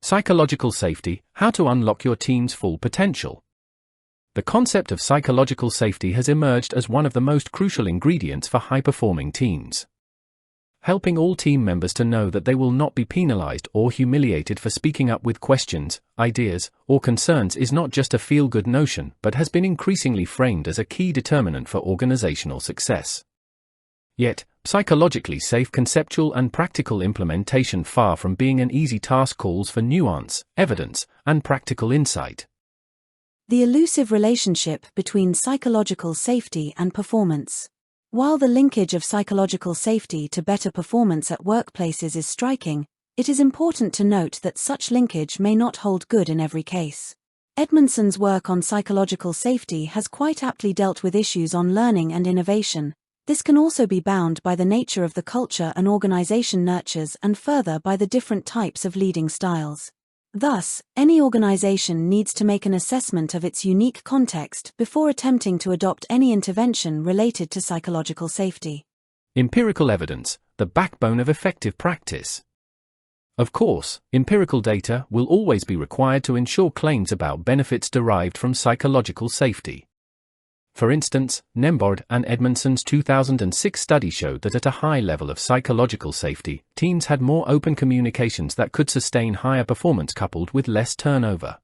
Psychological safety: how to unlock your team's full potential. The concept of psychological safety has emerged as one of the most crucial ingredients for high-performing teams. Helping all team members to know that they will not be penalized or humiliated for speaking up with questions, ideas, or concerns is not just a feel-good notion but has been increasingly framed as a key determinant for organizational success. Yet, psychologically safe conceptual and practical implementation, far from being an easy task, calls for nuance, evidence, and practical insight. The elusive relationship between psychological safety and performance. While the linkage of psychological safety to better performance at workplaces is striking, it is important to note that such linkage may not hold good in every case. Edmondson's work on psychological safety has quite aptly dealt with issues on learning and innovation. This can also be bound by the nature of the culture an organization nurtures and further by the different types of leading styles. Thus, any organization needs to make an assessment of its unique context before attempting to adopt any intervention related to psychological safety. Empirical evidence, the backbone of effective practice. Of course, empirical data will always be required to ensure claims about benefits derived from psychological safety. For instance, Nembord and Edmondson's 2006 study showed that at a high level of psychological safety, teams had more open communications that could sustain higher performance coupled with less turnover.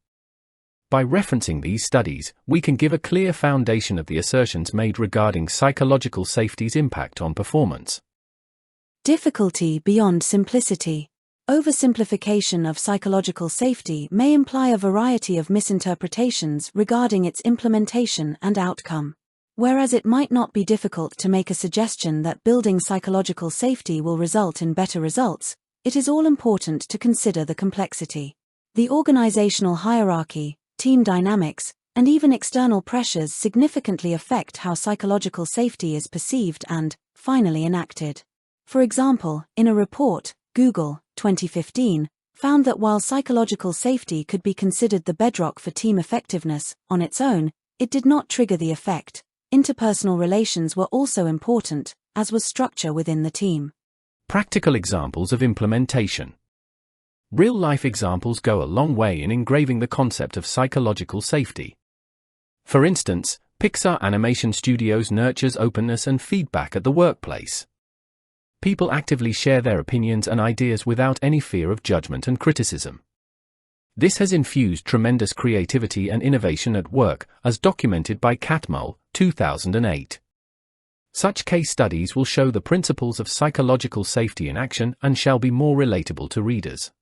By referencing these studies, we can give a clear foundation of the assertions made regarding psychological safety's impact on performance. Difficulty beyond simplicity. Oversimplification of psychological safety may imply a variety of misinterpretations regarding its implementation and outcome. Whereas it might not be difficult to make a suggestion that building psychological safety will result in better results, it is all important to consider the complexity. The organizational hierarchy, team dynamics, and even external pressures significantly affect how psychological safety is perceived and, finally, enacted. For example, in a report, Google, 2015, found that while psychological safety could be considered the bedrock for team effectiveness, on its own, it did not trigger the effect. Interpersonal relations were also important, as was structure within the team. Practical examples of implementation. Real-life examples go a long way in engraving the concept of psychological safety. For instance, Pixar Animation Studios nurtures openness and feedback at the workplace. People actively share their opinions and ideas without any fear of judgment and criticism. This has infused tremendous creativity and innovation at work, as documented by Catmull, 2008. Such case studies will show the principles of psychological safety in action and shall be more relatable to readers.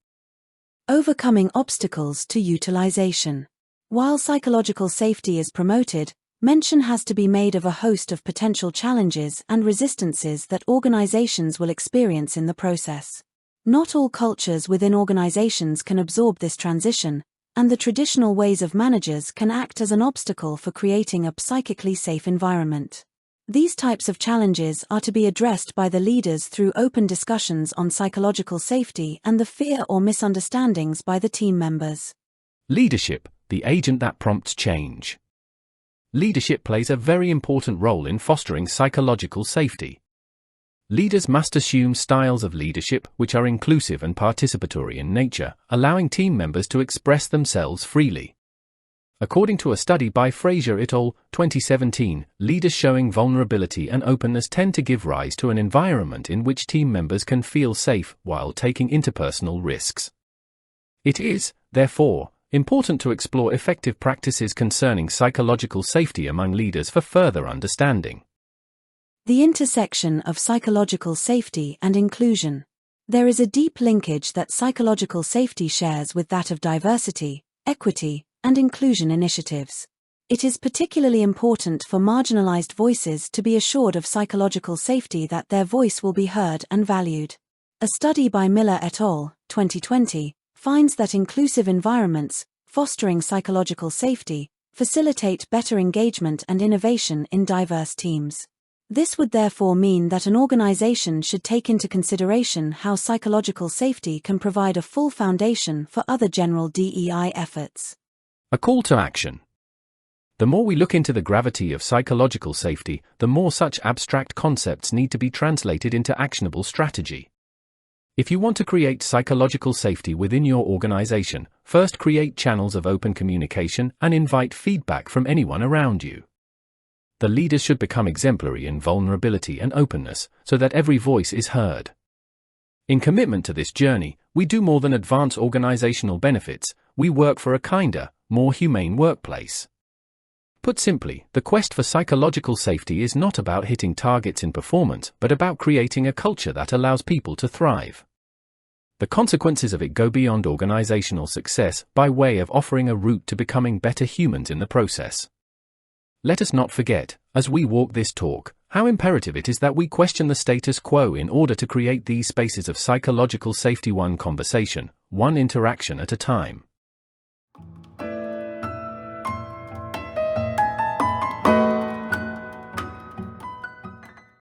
Overcoming obstacles to utilization. While psychological safety is promoted, mention has to be made of a host of potential challenges and resistances that organizations will experience in the process. Not all cultures within organizations can absorb this transition, and the traditional ways of managers can act as an obstacle for creating a psychically safe environment. These types of challenges are to be addressed by the leaders through open discussions on psychological safety and the fear or misunderstandings by the team members. Leadership, the agent that prompts change. Leadership plays a very important role in fostering psychological safety. Leaders must assume styles of leadership which are inclusive and participatory in nature, allowing team members to express themselves freely. According to a study by Fraser et al., 2017, leaders showing vulnerability and openness tend to give rise to an environment in which team members can feel safe while taking interpersonal risks. It is, therefore, important to explore effective practices concerning psychological safety among leaders for further understanding. The intersection of psychological safety and inclusion. There is a deep linkage that psychological safety shares with that of diversity, equity, and inclusion initiatives. It is particularly important for marginalized voices to be assured of psychological safety, that their voice will be heard and valued. A study by Miller et al., 2020, finds that inclusive environments, fostering psychological safety, facilitate better engagement and innovation in diverse teams. This would therefore mean that an organization should take into consideration how psychological safety can provide a full foundation for other general DEI efforts. A call to action. The more we look into the gravity of psychological safety, the more such abstract concepts need to be translated into actionable strategy. If you want to create psychological safety within your organization, first create channels of open communication and invite feedback from anyone around you. The leaders should become exemplary in vulnerability and openness, so that every voice is heard. In commitment to this journey, we do more than advance organizational benefits, we work for a kinder, more humane workplace. Put simply, the quest for psychological safety is not about hitting targets in performance, but about creating a culture that allows people to thrive. The consequences of it go beyond organizational success by way of offering a route to becoming better humans in the process. Let us not forget, as we walk this talk, how imperative it is that we question the status quo in order to create these spaces of psychological safety, one conversation, one interaction at a time.